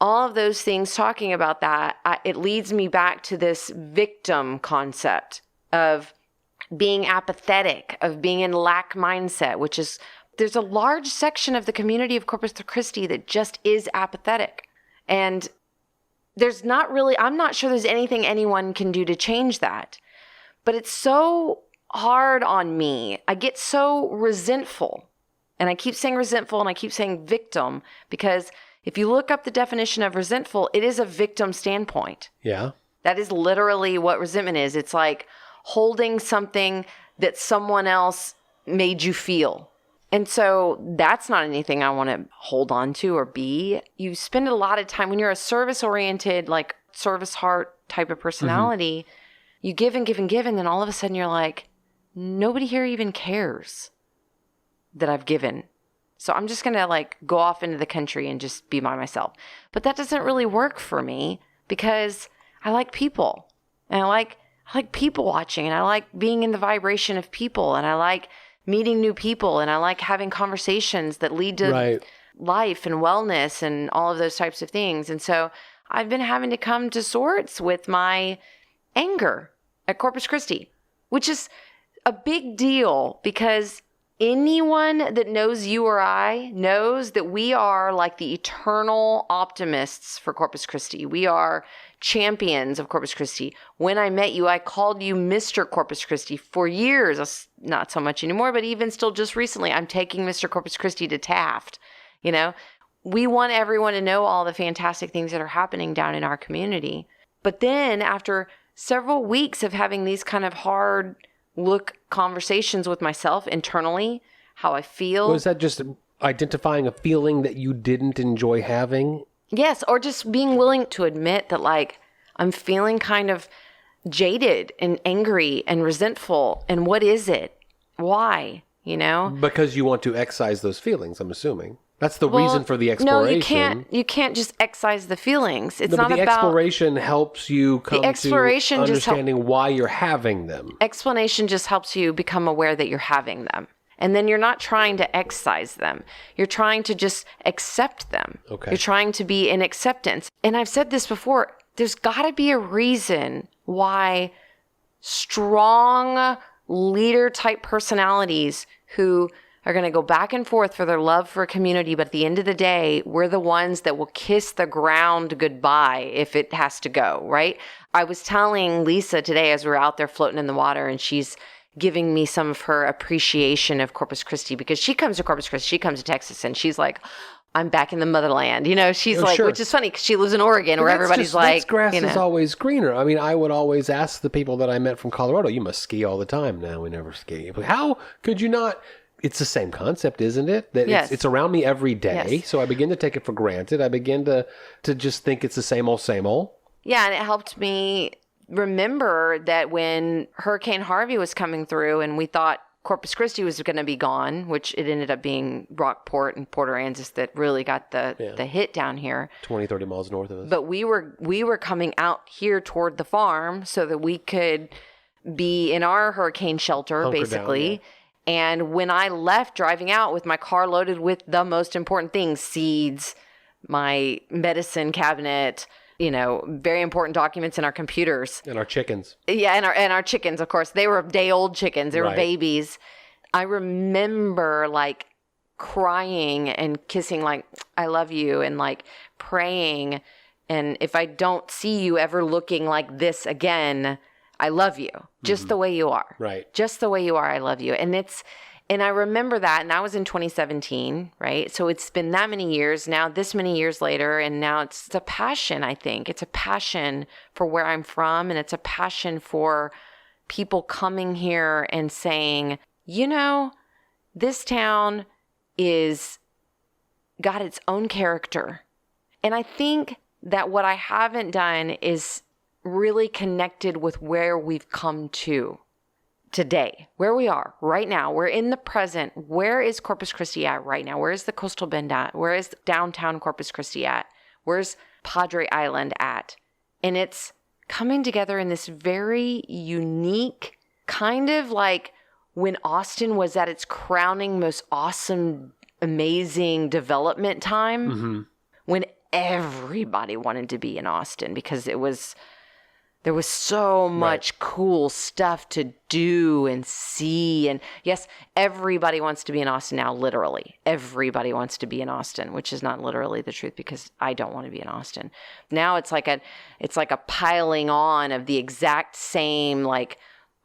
Speaker 1: All of those things, talking about that, it leads me back to this victim concept of being apathetic, of being in lack mindset, which is, there's a large section of the community of Corpus Christi that just is apathetic. And there's not really, I'm not sure there's anything anyone can do to change that. But it's so hard on me. I get so resentful. And I keep saying resentful and I keep saying victim because if you look up the definition of resentful, it is a victim standpoint.
Speaker 2: Yeah.
Speaker 1: That is literally what resentment is. It's like holding something that someone else made you feel. And so that's not anything I want to hold on to or be. You spend a lot of time when you're a service-oriented, like service heart type of personality, you give and give and give, and then all of a sudden you're like, nobody here even cares that I've given. So I'm just going to like go off into the country and just be by myself. But that doesn't really work for me because I like people. And I like people watching, and I like being in the vibration of people, and I like meeting new people, and I like having conversations that lead to life and wellness and all of those types of things. And so I've been having to come to sorts with my anger at Corpus Christi, which is a big deal because anyone that knows you or I knows that we are like the eternal optimists for Corpus Christi. We are champions of Corpus Christi. When I met you, I called you Mr. Corpus Christi for years. Not so much anymore, but even still just recently, I'm taking Mr. Corpus Christi to Taft. You know, we want everyone to know all the fantastic things that are happening down in our community. But then after several weeks of having these kind of hard look conversations with myself internally, how I feel.
Speaker 2: Was that just identifying a feeling that you didn't enjoy having?
Speaker 1: Yes, or just being willing to admit that, like, I'm feeling kind of jaded and angry and resentful. And what is it? Why? You know?
Speaker 2: Because you want to excise those feelings, I'm assuming. That's the reason for the exploration.
Speaker 1: No, you can't just excise the feelings. It's
Speaker 2: not
Speaker 1: about...
Speaker 2: the exploration helps you come to understanding why you're having them.
Speaker 1: Explanation just helps you become aware that you're having them. And then you're not trying to excise them. You're trying to just accept them.
Speaker 2: Okay.
Speaker 1: You're trying to be in acceptance. And I've said this before, there's got to be a reason why strong leader type personalities who are going to go back and forth for their love for a community, but at the end of the day, we're the ones that will kiss the ground goodbye if it has to go, right? I was telling Lisa today as we were out there floating in the water, and she's giving me some of her appreciation of Corpus Christi, because she comes to Corpus Christi, she comes to Texas, and she's like, I'm back in the motherland. You know, she's
Speaker 2: sure.
Speaker 1: Which is funny because she lives in Oregon where everybody's like,
Speaker 2: grass is always greener. I mean, I would always ask the people that I met from Colorado, you must ski all the time. No, we never ski. But how could you not? It's the same concept, isn't it? That
Speaker 1: yes.
Speaker 2: It's around me every day.
Speaker 1: Yes.
Speaker 2: So I begin to take it for granted. I begin to just think it's the same old, same old. Yeah.
Speaker 1: And it helped me remember that when Hurricane Harvey was coming through and we thought Corpus Christi was going to be gone, which it ended up being Rockport and Port Aransas that really got the hit down here.
Speaker 2: 20, 30 miles north of us.
Speaker 1: But we were coming out here toward the farm so that we could be in our hurricane shelter,
Speaker 2: Hunker
Speaker 1: basically.
Speaker 2: down, yeah.
Speaker 1: And when I left driving out with my car loaded with the most important things, seeds, my medicine cabinet, you know, very important documents in our computers.
Speaker 2: And our chickens.
Speaker 1: Yeah, and our chickens, of course. They were day-old chickens. They were babies. I remember, like, crying and kissing, like, I love you, and, like, praying. And if I don't see you ever looking like this again, I love you. Just the way you are.
Speaker 2: Right.
Speaker 1: Just the way you are, I love you. And I remember that, and that was in 2017, right? So it's been that many years now, this many years later, and now it's a passion, I think. It's a passion for where I'm from, and it's a passion for people coming here and saying, you know, this town is got its own character. And I think that what I haven't done is really connected with where we've come to today, where we are right now. We're in the present. Where is Corpus Christi at right now? Where is the Coastal Bend at? Where is downtown Corpus Christi at? Where's Padre Island at? And it's coming together in this very unique, kind of like when Austin was at its crowning, most awesome, amazing development time, when everybody wanted to be in Austin because there was so much cool stuff to do and see. And yes, everybody wants to be in Austin now, literally. Everybody wants to be in Austin, which is not literally the truth because I don't want to be in Austin. Now it's like a piling on of the exact same, like,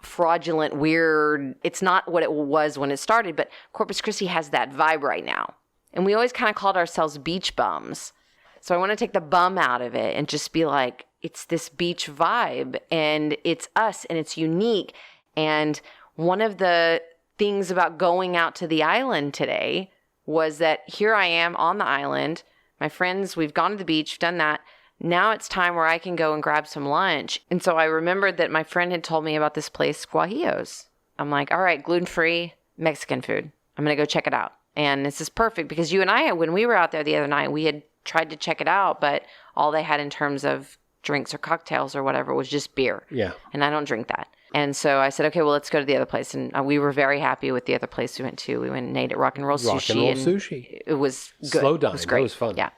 Speaker 1: fraudulent, weird. It's not what it was when it started, but Corpus Christi has that vibe right now. And we always kind of called ourselves beach bums. So I want to take the bum out of it and just be like, it's this beach vibe, and it's us, and it's unique. And one of the things about going out to the island today was that here I am on the island. My friends, we've gone to the beach, done that. Now it's time where I can go and grab some lunch. And so I remembered that my friend had told me about this place, Guajillos. I'm like, all right, gluten-free Mexican food. I'm going to go check it out. And this is perfect because you and I, when we were out there the other night, we had tried to check it out, but all they had in terms of drinks or cocktails or whatever. It was just beer.
Speaker 2: Yeah.
Speaker 1: And I don't drink that. And so I said, okay, well, let's go to the other place. And we were very happy with the other place we went to. We went and ate at Rock and Roll Sushi.
Speaker 2: Rock and Roll Sushi.
Speaker 1: It was good.
Speaker 2: Slow dine.
Speaker 1: It was great.
Speaker 2: That was fun.
Speaker 1: Yeah.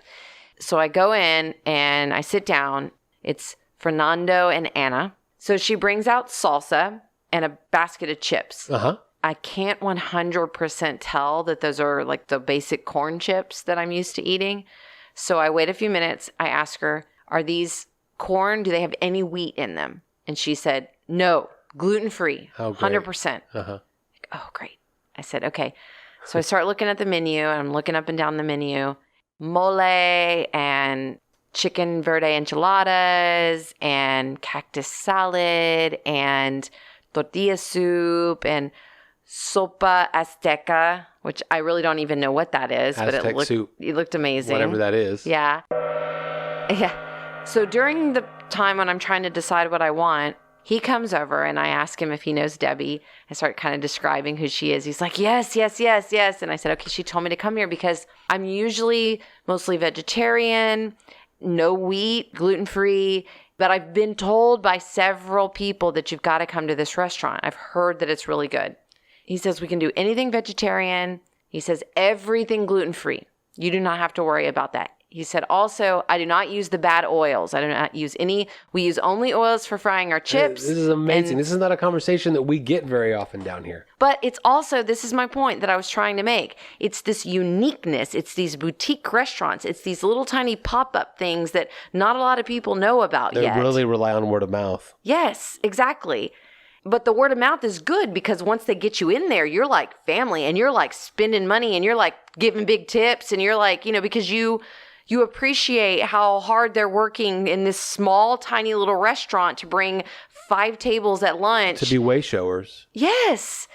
Speaker 1: So I go in and I sit down. It's Fernando and Anna. So she brings out salsa and a basket of chips.
Speaker 2: Uh-huh.
Speaker 1: I can't 100% tell that those are like the basic corn chips that I'm used to eating. So I wait a few minutes. I ask her, are these corn? Do they have any wheat in them? And she said, no. Gluten-free, 100%.
Speaker 2: Uh-huh.
Speaker 1: Like, oh, great. I said, okay. So I start looking at the menu, and I'm looking up and down the menu. Mole and chicken verde enchiladas and cactus salad and tortilla soup and sopa azteca, which I really don't even know what that is.
Speaker 2: Aztec
Speaker 1: but
Speaker 2: soup.
Speaker 1: It looked amazing.
Speaker 2: Whatever that is.
Speaker 1: Yeah. Yeah. So during the time when I'm trying to decide what I want, he comes over and I ask him if he knows Debbie. I start kind of describing who she is. He's like, yes. And I said, okay, she told me to come here because I'm usually mostly vegetarian, no wheat, gluten-free. But I've been told by several people that you've got to come to this restaurant. I've heard that it's really good. He says we can do anything vegetarian. He says everything gluten-free. You do not have to worry about that. He said, also, I do not use the bad oils. I do not use any. We use only oils for frying our chips.
Speaker 2: This is amazing. This is not a conversation that we get very often down here.
Speaker 1: But it's also, this is my point that I was trying to make. It's this uniqueness. It's these boutique restaurants. It's these little tiny pop-up things that not a lot of people know about yet.
Speaker 2: They really rely on word of mouth.
Speaker 1: Yes, exactly. But the word of mouth is good because once they get you in there, you're like family and you're like spending money and you're like giving big tips and you're like, because you appreciate how hard they're working in this small, tiny little restaurant to bring 5 tables at lunch.
Speaker 2: To be way showers.
Speaker 1: Yes.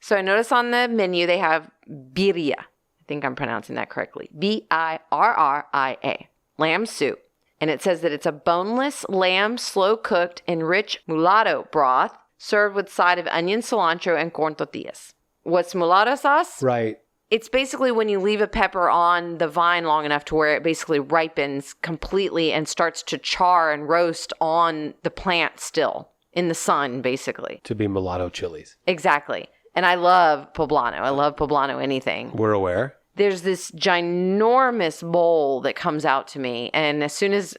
Speaker 1: So I notice on the menu they have birria. I think I'm pronouncing that correctly. B-I-R-R-I-A. Lamb soup. And it says that it's a boneless lamb slow-cooked in rich mulatto broth served with side of onion, cilantro, and corn tortillas. What's mulatto sauce?
Speaker 2: Right.
Speaker 1: It's basically when you leave a pepper on the vine long enough to where it basically ripens completely and starts to char and roast on the plant still in the sun, basically.
Speaker 2: To be mulatto chilies.
Speaker 1: Exactly. And I love poblano. I love poblano anything.
Speaker 2: We're aware.
Speaker 1: There's this ginormous bowl that comes out to me. And as soon as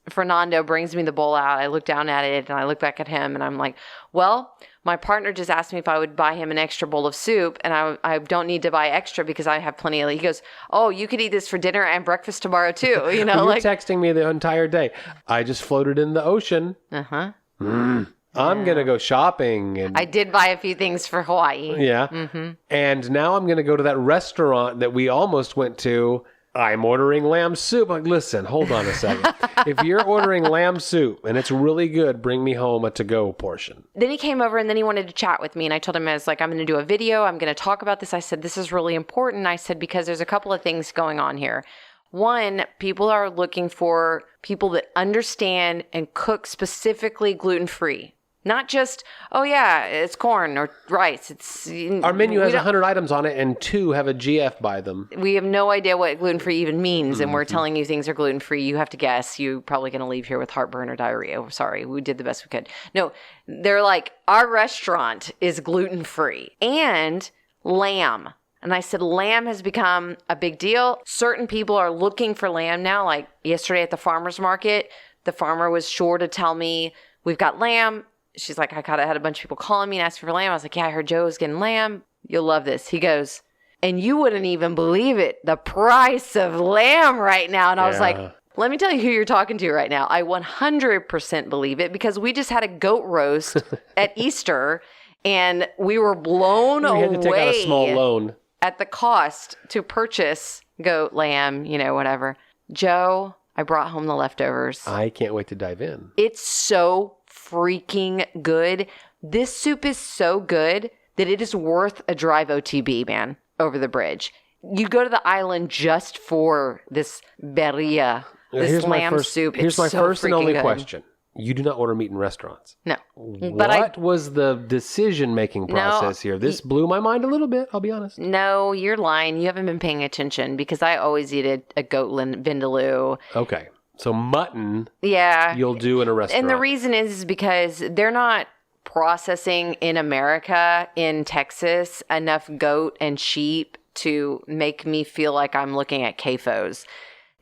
Speaker 1: Fernando brings me the bowl out, I look down at it and I look back at him and I'm like, well, my partner just asked me if I would buy him an extra bowl of soup, and I don't need to buy extra because I have plenty of. He goes, oh, you could eat this for dinner and breakfast tomorrow too.
Speaker 2: You're texting me the entire day. I just floated in the ocean.
Speaker 1: Uh-huh.
Speaker 2: I'm going to go shopping. And
Speaker 1: I did buy a few things for Hawaii.
Speaker 2: Yeah. Mm-hmm. And now I'm going to go to that restaurant that we almost went to. I'm ordering lamb soup. Like, listen, hold on a second. If you're ordering lamb soup and it's really good, bring me home a to-go portion.
Speaker 1: Then he came over and then he wanted to chat with me. And I told him, I was like, I'm going to do a video. I'm going to talk about this. I said, this is really important. I said, because there's a couple of things going on here. One, people are looking for people that understand and cook specifically gluten-free. Not just, oh yeah, it's corn or rice.
Speaker 2: Our menu has 100 items on it and 2 have a GF by them.
Speaker 1: We have no idea what gluten-free even means, and we're telling you things are gluten-free. You have to guess. You're probably going to leave here with heartburn or diarrhea. Oh, sorry, we did the best we could. No, they're like, our restaurant is gluten-free and lamb. And I said, lamb has become a big deal. Certain people are looking for lamb now. Like yesterday at the farmer's market, the farmer was sure to tell me, we've got lamb. She's like, I had a bunch of people calling me and asking for lamb. I was like, yeah, I heard Joe was getting lamb. You'll love this. He goes, and you wouldn't even believe it, the price of lamb right now. And I was like, let me tell you who you're talking to right now. I 100% believe it because we just had a goat roast at Easter and we were blown away.
Speaker 2: We had to take out a small loan
Speaker 1: at the cost to purchase goat, lamb, whatever. Joe, I brought home the leftovers.
Speaker 2: I can't wait to dive in.
Speaker 1: It's so freaking good. This soup is so good that it is worth a drive OTB, man, over the bridge. You go to the island just for this birria, this lamb soup.
Speaker 2: Here's my first and only question. You do not order meat in restaurants.
Speaker 1: No.
Speaker 2: What was the decision-making process here? This blew my mind a little bit, I'll be honest.
Speaker 1: No, you're lying. You haven't been paying attention because I always eat a goat vindaloo.
Speaker 2: Okay. So mutton,
Speaker 1: Yeah.
Speaker 2: you'll do in a restaurant.
Speaker 1: And the reason is because they're not processing in America, in Texas, enough goat and sheep to make me feel like I'm looking at CAFOs.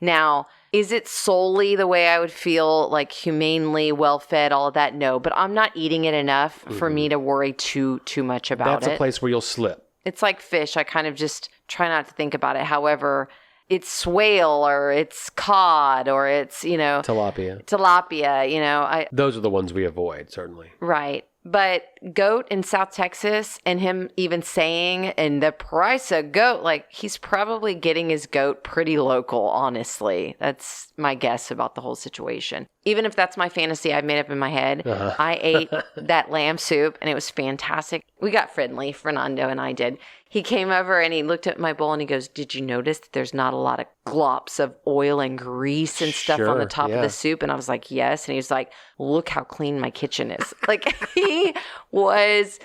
Speaker 1: Now, is it solely the way I would feel, like humanely, well-fed, all of that? No, but I'm not eating it enough for me to worry too much about it.
Speaker 2: That's a place where you'll slip.
Speaker 1: It's like fish. I kind of just try not to think about it. However, it's swale or it's cod or it's, tilapia,
Speaker 2: Those are the ones we avoid, certainly.
Speaker 1: Right. But goat in South Texas, and him even saying, and the price of goat, like he's probably getting his goat pretty local, honestly. That's my guess about the whole situation. Even if that's my fantasy I've made up in my head, I ate that lamb soup and it was fantastic. We got friendly, Fernando and I did. He came over and he looked at my bowl and he goes, "Did you notice that there's not a lot of glops of oil and grease and stuff on the top of the soup?" And I was like, "Yes." And he was like, "Look how clean my kitchen is." Like he was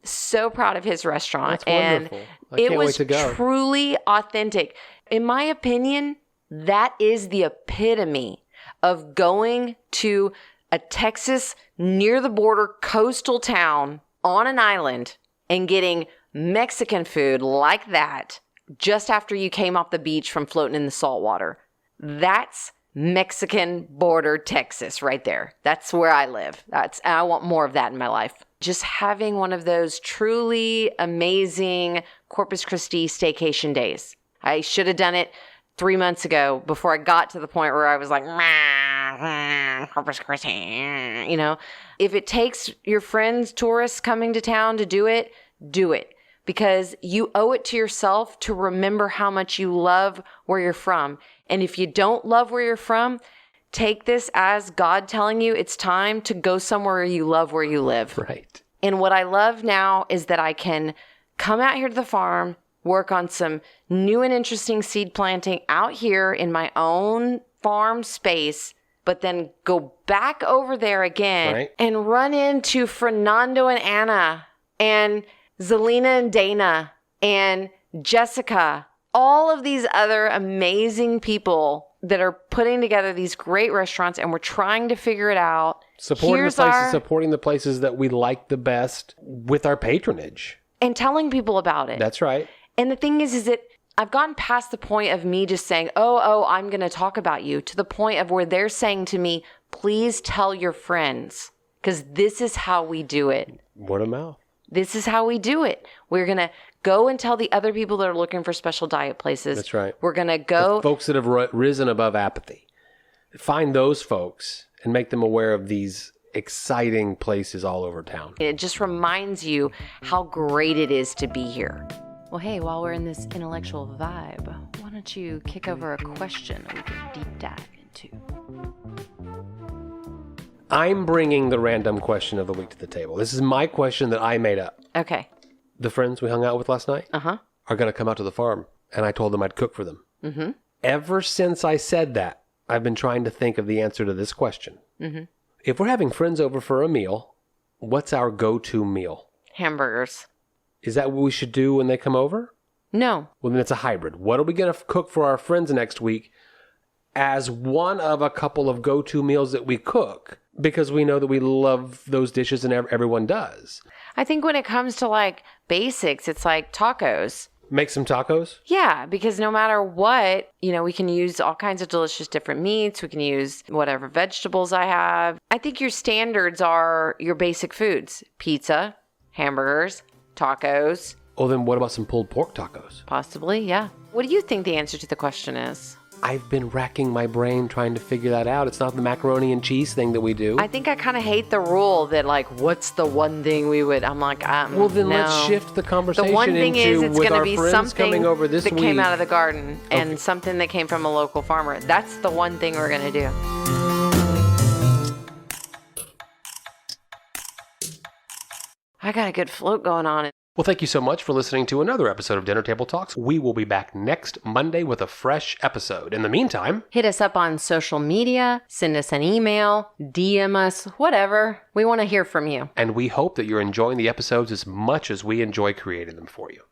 Speaker 1: so proud of his restaurant.
Speaker 2: That's wonderful.
Speaker 1: It was truly authentic. In my opinion, that is the epitome of going to a Texas near the border coastal town on an island and getting Mexican food like that just after you came off the beach from floating in the salt water. That's Mexican border Texas right there. That's where I live. I want more of that in my life. Just having one of those truly amazing Corpus Christi staycation days. I should have done it 3 months ago before I got to the point where I was like, Corpus Christi, If it takes your friends, tourists coming to town to do it, do it. Because you owe it to yourself to remember how much you love where you're from. And if you don't love where you're from, take this as God telling you it's time to go somewhere you love where you live.
Speaker 2: Right.
Speaker 1: And what I love now is that I can come out here to the farm, work on some new and interesting seed planting out here in my own farm space, but then go back over there again and run into Fernando and Anna and Zelina and Dana and Jessica, all of these other amazing people that are putting together these great restaurants, and we're trying to figure it out.
Speaker 2: Supporting the places that we like the best with our patronage.
Speaker 1: And telling people about it.
Speaker 2: That's right.
Speaker 1: And the thing is that I've gotten past the point of me just saying, oh, I'm going to talk about you, to the point of where they're saying to me, please tell your friends, because this is how we do it.
Speaker 2: Word of mouth.
Speaker 1: This is how we do it. We're going to go and tell the other people that are looking for special diet places.
Speaker 2: That's right.
Speaker 1: We're going to go.
Speaker 2: The folks that have risen above apathy. Find those folks and make them aware of these exciting places all over town.
Speaker 1: It just reminds you how great it is to be here. Well, hey, while we're in this intellectual vibe, why don't you kick over a question that we can deep dive into?
Speaker 2: I'm bringing the random question of the week to the table. This is my question that I made up.
Speaker 1: Okay.
Speaker 2: The friends we hung out with last night
Speaker 1: are
Speaker 2: going to come out to the farm, and I told them I'd cook for them.
Speaker 1: Mm-hmm.
Speaker 2: Ever since I said that, I've been trying to think of the answer to this question.
Speaker 1: Mm-hmm.
Speaker 2: If we're having friends over for a meal, what's our go-to meal?
Speaker 1: Hamburgers.
Speaker 2: Is that what we should do when they come over?
Speaker 1: No.
Speaker 2: Well, then it's a hybrid. What are we going to cook for our friends next week as one of a couple of go-to meals that we cook? Because we know that we love those dishes and everyone does.
Speaker 1: I think when it comes to like basics, it's like tacos.
Speaker 2: Make some tacos?
Speaker 1: Yeah, because no matter what, we can use all kinds of delicious different meats. We can use whatever vegetables I have. I think your standards are your basic foods. Pizza, hamburgers, tacos.
Speaker 2: Oh, then what about some pulled pork tacos?
Speaker 1: Possibly, yeah. What do you think the answer to the question is?
Speaker 2: I've been racking my brain trying to figure that out. It's not the macaroni and cheese thing that we do.
Speaker 1: I think I kind of hate the rule that what's the one thing we would, I'm like,
Speaker 2: well, then
Speaker 1: no.
Speaker 2: Let's shift the conversation
Speaker 1: the one thing
Speaker 2: into
Speaker 1: is it's
Speaker 2: with
Speaker 1: going to
Speaker 2: our
Speaker 1: be
Speaker 2: friends
Speaker 1: something
Speaker 2: coming over this
Speaker 1: that
Speaker 2: week.
Speaker 1: Came out of the garden and something that came from a local farmer. That's the one thing we're going to do. I got a good float going on.
Speaker 2: Well, thank you so much for listening to another episode of Dinner Table Talks. We will be back next Monday with a fresh episode. In the meantime,
Speaker 1: hit us up on social media, send us an email, DM us, whatever. We want to hear from you.
Speaker 2: And we hope that you're enjoying the episodes as much as we enjoy creating them for you.